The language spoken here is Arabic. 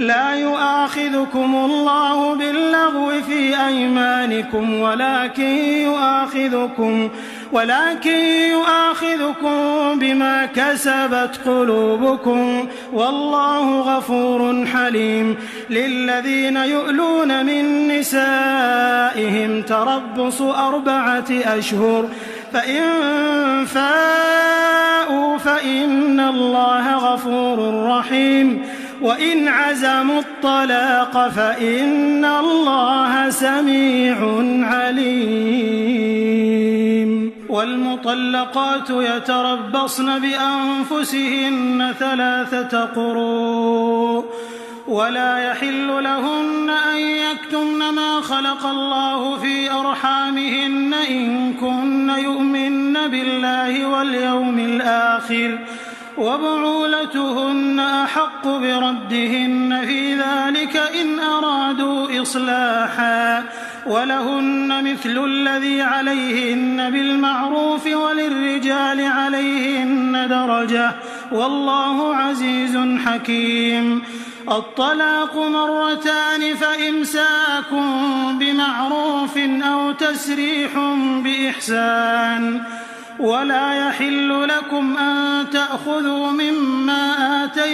لا يؤاخذكم الله باللغو في أيمانكم ولكن يؤاخذكم بما كسبت قلوبكم والله غفور حليم. للذين يؤلون من نسائهم تربص 4 أشهر فإن فاءوا فإن الله غفور رحيم وإن عزموا الطلاق فإن الله سميع عليم. والمطلقات يتربصن بأنفسهن 3 قروء ولا يحل لهن أن يكتمن ما خلق الله في أرحامهن إن كن يؤمن بالله واليوم الآخر وبعولتهن أحق بردهن في ذلك إن أرادوا إصلاحا ولهن مثل الذي عليهن بالمعروف وللرجال عليهن درجة والله عزيز حكيم. الطلاق 2 فإمساك بمعروف أو تسريح بإحسان ولا يحل لكم أن تأخذوا مما آتيتم